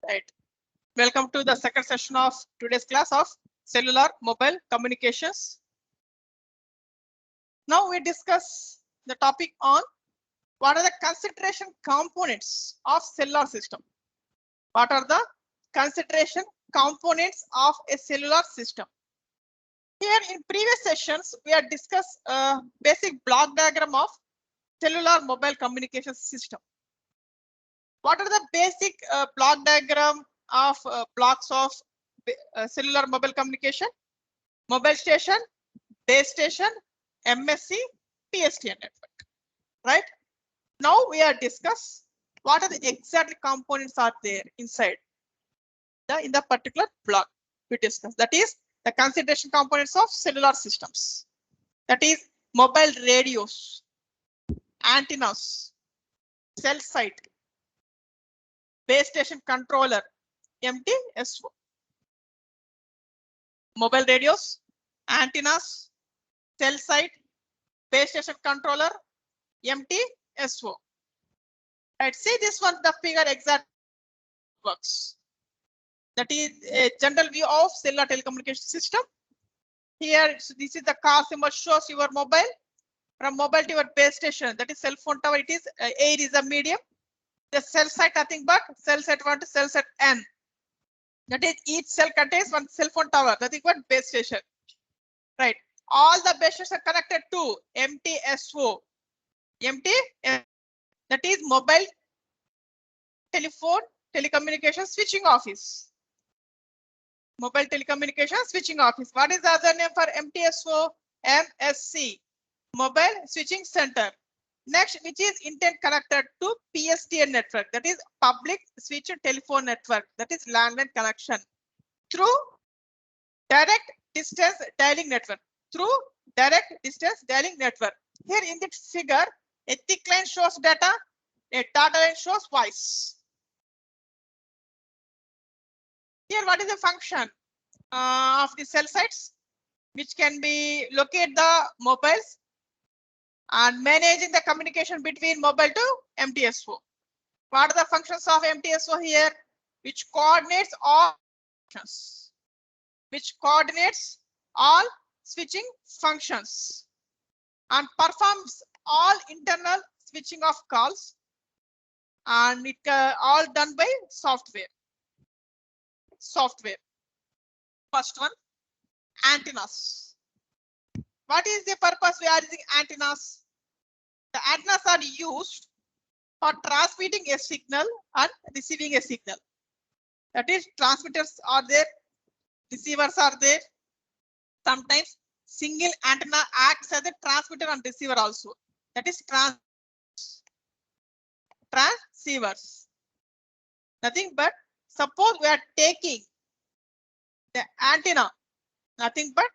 Right. Welcome to the second session of today's class of cellular mobile communications. Now we discuss the topic on what are the consideration components of cellular system. What are the consideration components of a cellular system? Here in previous sessions, we have discussed a basic block diagram of cellular mobile communication system. What are the basic block diagram of blocks of cellular mobile communication? Mobile station, base station, MSC, PSTN network. Right? Now we are discuss what are the exact components are there inside in the particular block we discuss. That is the consideration components of cellular systems. That is mobile radios, antennas, cell site, base station controller, MTSO. Mobile radios, antennas, cell site, base station controller, MTSO. Right, see this one, the figure exact works. That is a general view of cellular telecommunication system. Here, so this is the car symbol shows your mobile. From mobile to your base station, that is cell phone tower. It is air is a medium. The cell site nothing but cell site 1 to cell site n. That is each cell contains one cell phone tower. Nothing but base station. Right. All the base stations are connected to MTSO. That is mobile telephone telecommunication switching office. Mobile telecommunication switching office. What is the other name for MTSO? MSC. Mobile switching center. Next, which is intent connected to PSTN network. That is public switch telephone network. That is landline connection through direct distance dialing network. Through direct distance dialing network. Here in this figure, a thick line shows data, a dotted line shows voice. Here, what is the function of the cell sites, which can be locate the mobiles and managing the communication between mobile to MTSO. What are the functions of MTSO here? Which coordinates all functions. Which coordinates all switching functions and performs all internal switching of calls, and it all done by software. First one, antennas. What is the purpose we are using antennas? The antennas are used for transmitting a signal and receiving a signal. That is, transmitters are there, receivers are there. Sometimes single antenna acts as a transmitter and receiver also. That is transceivers. Nothing but suppose we are taking the antenna, nothing but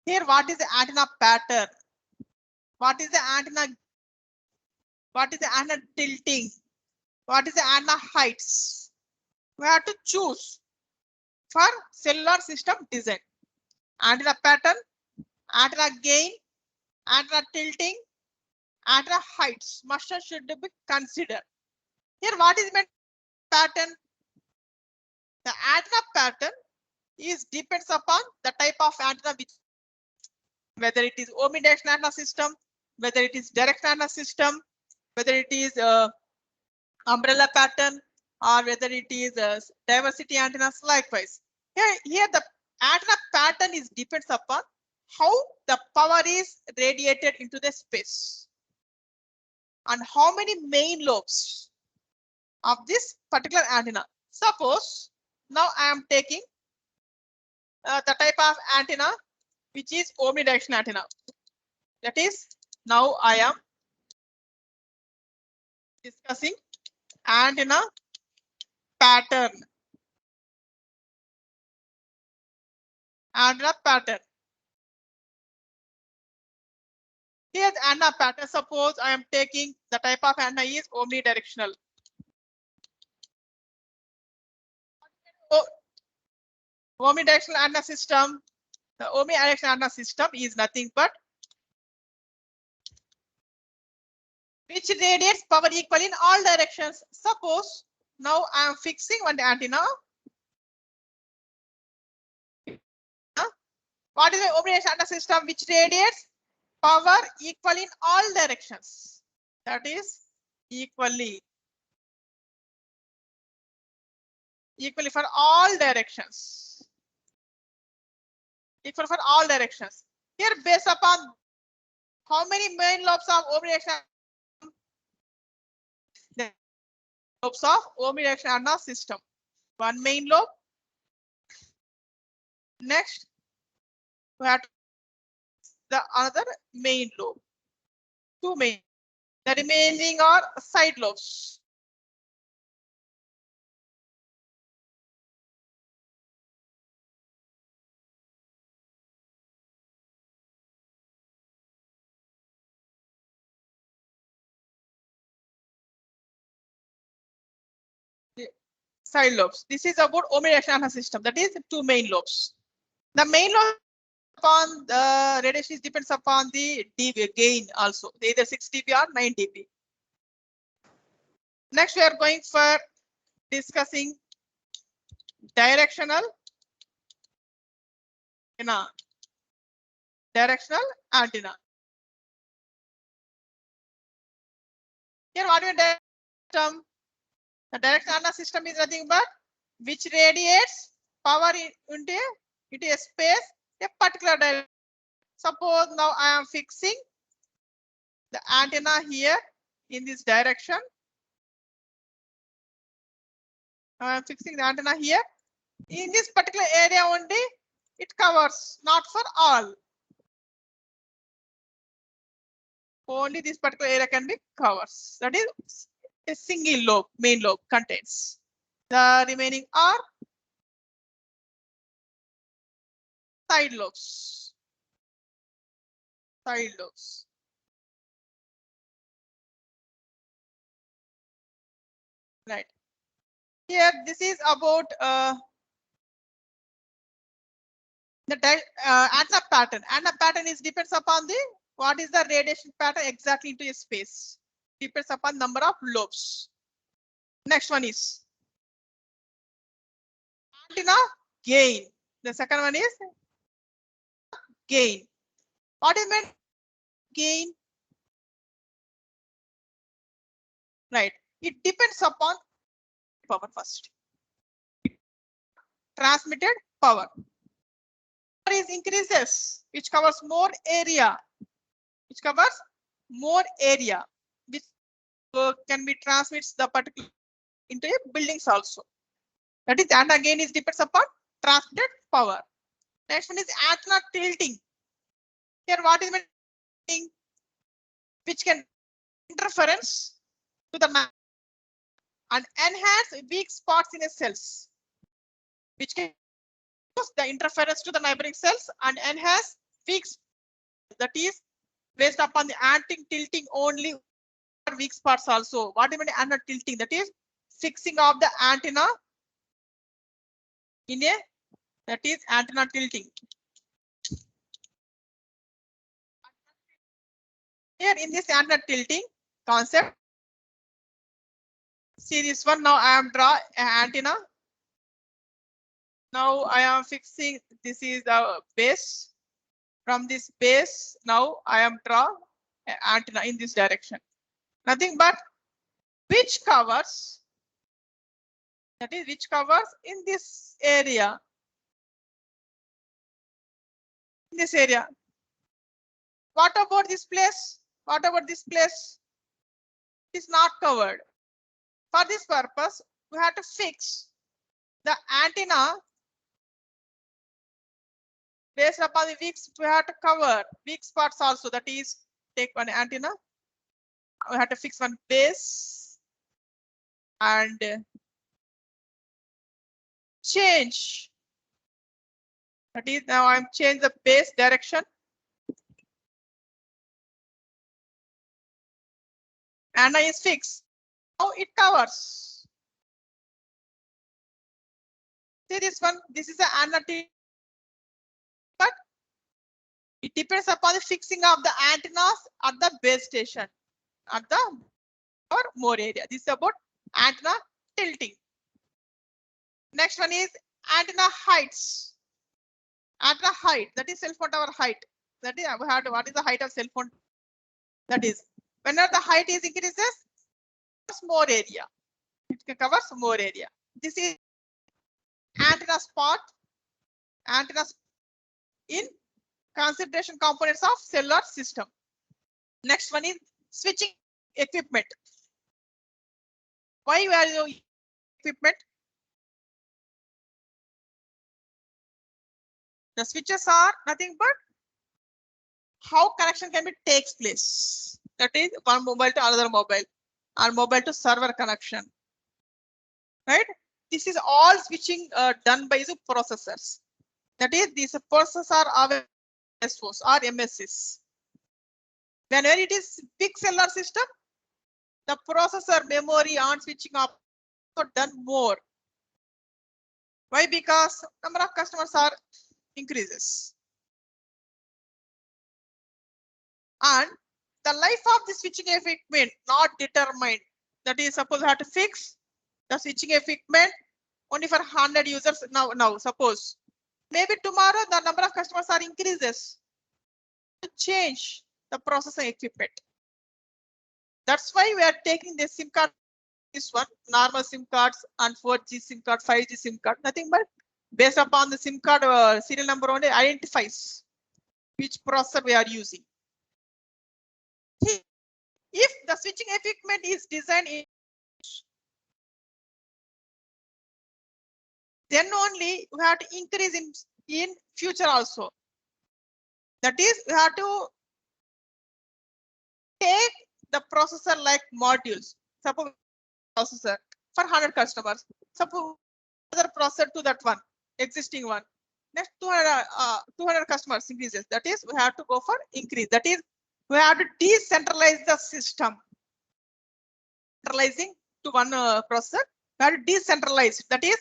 here what is the antenna pattern? What is the antenna? What is the antenna tilting? What is the antenna heights? We have to choose for cellular system design. Antenna pattern, antenna gain, antenna tilting, antenna heights must and should be considered. Here what is meant pattern? The antenna pattern is depends upon the type of antenna, which whether it is omnidirectional antenna system, whether it is direct antenna system, whether it is umbrella pattern, or whether it is diversity antennas. Likewise, here the antenna pattern is depends upon how the power is radiated into the space and how many main lobes of this particular antenna. Suppose now I am taking the type of antenna which is omnidirectional antenna. That is, now I am discussing antenna pattern. Antenna pattern. Here the antenna pattern. Suppose I am taking the type of antenna is omnidirectional. Omnidirectional antenna system. The omnidirectional antenna system is nothing but which radiates power equal in all directions. Suppose Now I am fixing one antenna. What is the omnidirectional antenna system which radiates power equal in all directions? That is equally for all directions. Equal for all directions. Here, based upon how many main lobes of omnidirectional lobes of omnidirectional antenna system? One main lobe. Next, we have the other main lobe. Two main. The remaining are side lobes. Side lobes. This is about omnidirectional antenna system. That is two main lobes. The main lobe upon the radiation depends upon the dB gain also, either 6 dB or 9 dB. Next, we are going for discussing directional antenna. Directional antenna. Here, what we term? The directional antenna system is nothing but which radiates power into a space, a particular direction. Suppose now I am fixing the antenna here in this direction. I am fixing the antenna here. In this particular area only, it covers, not for all. Only this particular area can be covers. That is a single lobe, main lobe contains. The remaining are side lobes. Side lobes. Right. Here, this is about the antenna pattern. Antenna pattern is depends upon the what is the radiation pattern exactly into a space. Depends upon number of lobes. Next one is antenna gain. The second one is gain. What is meant gain? Right. It depends upon power first. Transmitted power. Power is increases, which covers more area. Which covers more area, which can be transmits the particular into a buildings also. That is, and again is depends upon transmitted power. Next one is antenna tilting. Here, what is meaning? Which can interference to the map and enhance weak spots in a cells, which can use the interference to the neighboring cells and enhance weak. That is based upon the antenna tilting only. Weak spots also. What do you mean antenna tilting? That is fixing of the antenna in a, that is antenna tilting. Here in this antenna tilting concept, see this one. Now I am draw an antenna. Now I am fixing. This is the base. From this base, now I am draw an antenna in this direction. Nothing but which covers. That is which covers in this area. In this area. What about this place? What about this place? It is not covered. For this purpose, we have to fix the antenna based upon the weak. We have to cover weak spots also. That is, take one antenna. We have to fix one base and change. That is, now I'm change the base direction. Antenna is fixed. Now it covers. See this one. This is the antenna, but it depends upon the fixing of the antennas at the base station, at the or more area. This is about antenna tilting. Next one is antenna heights. Antenna height, that is cell phone tower height. That is what is the height of cell phone? That is whenever the height is increases, more area. It covers more area. This is antenna spot. Antennas in consideration components of cellular system. Next one is switching equipment. Why we are using equipment? The switches are nothing but how connection can be takes place. That is one mobile to another mobile or mobile to server connection. Right? This is all switching done by the processors. That is, these processors are SOs or MSCs. Whenever it is big cellular system, the processor memory on switching up done more. Why? Because number of customers are increases. And the life of the switching equipment not determined. That is, suppose I have to fix the switching equipment only for 100 users now suppose. Maybe tomorrow the number of customers are increases. To change the processing equipment. That's why we are taking the SIM card. This one, normal SIM cards and 4G SIM card, 5G SIM card, nothing but based upon the SIM card serial number only identifies which processor we are using. If the switching equipment is designed in, then only we have to increase in future also. That is, we have to take the processor like modules. Suppose processor for 100 customers. Suppose other processor to that one existing one. Next 200 customers increases. That is, we have to go for increase. That is, we have to decentralize the system. Centralizing to one processor, we have to decentralize. That is,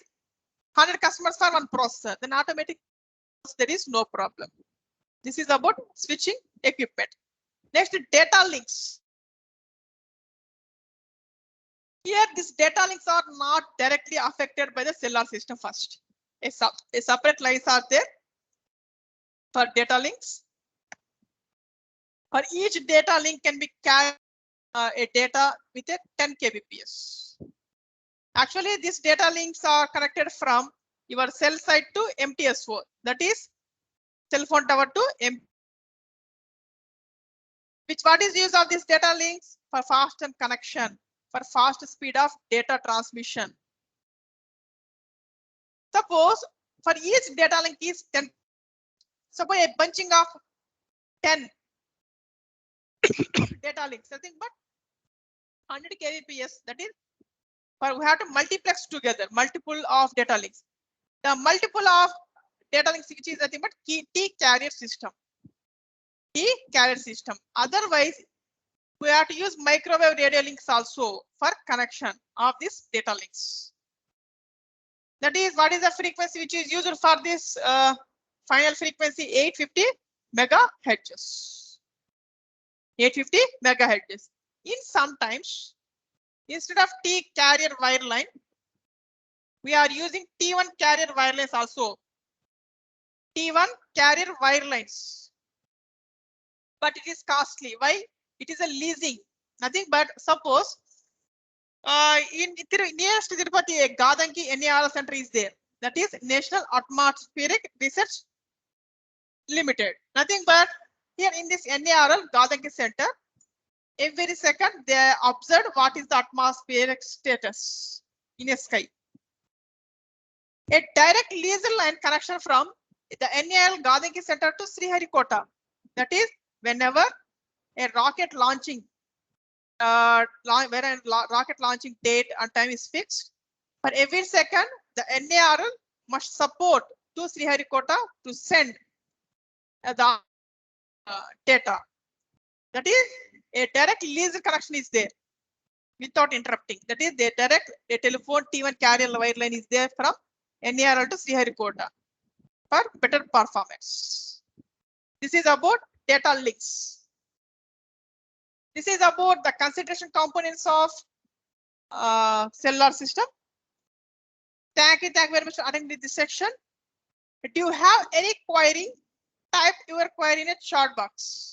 100 customers for one processor. Then automatic there is no problem. This is about switching equipment. Next, data links. Here, these data links are not directly affected by the cellular system first. A separate lines are there for data links. For each data link can be carried a data with a 10 kbps. Actually, these data links are connected from your cell site to MTSO. That is cell phone tower to what is use of these data links? For fast and connection, for fast speed of data transmission. Suppose for each data link is 10. Suppose a bunching of 10 data links, nothing but 100 kbps. That is, but we have to multiplex together multiple of data links. The multiple of data links which is nothing but T carrier system. T carrier system. Otherwise, we have to use microwave radio links also for connection of these data links. That is, what is the frequency which is used for this final frequency? 850 megahertz. 850 megahertz. In sometimes, instead of T carrier wire line, we are using T1 carrier wire lines also. T1 carrier wire lines. But it is costly. Why? It is a leasing. Nothing but suppose in nearest Tirupati, a Gadanki NARL center is there. That is National Atmospheric Research Limited. Nothing but here in this NARL Gadanki center, every second they observe what is the atmospheric status in a sky. A direct laser line connection from the NARL Gadanki center to Sriharikota. That is, whenever a rocket launching, where a rocket launching date and time is fixed, for every second the NARL must support to Sriharikota to send the data. That is, a direct laser connection is there without interrupting. That is, the direct a telephone T1 carrier wire line is there from NARL to Sriharikota for better performance. This is about data links. This is about the consideration components of cellular system. Thank you very much for attending this section. Do you have any query? Type your query in a chat box.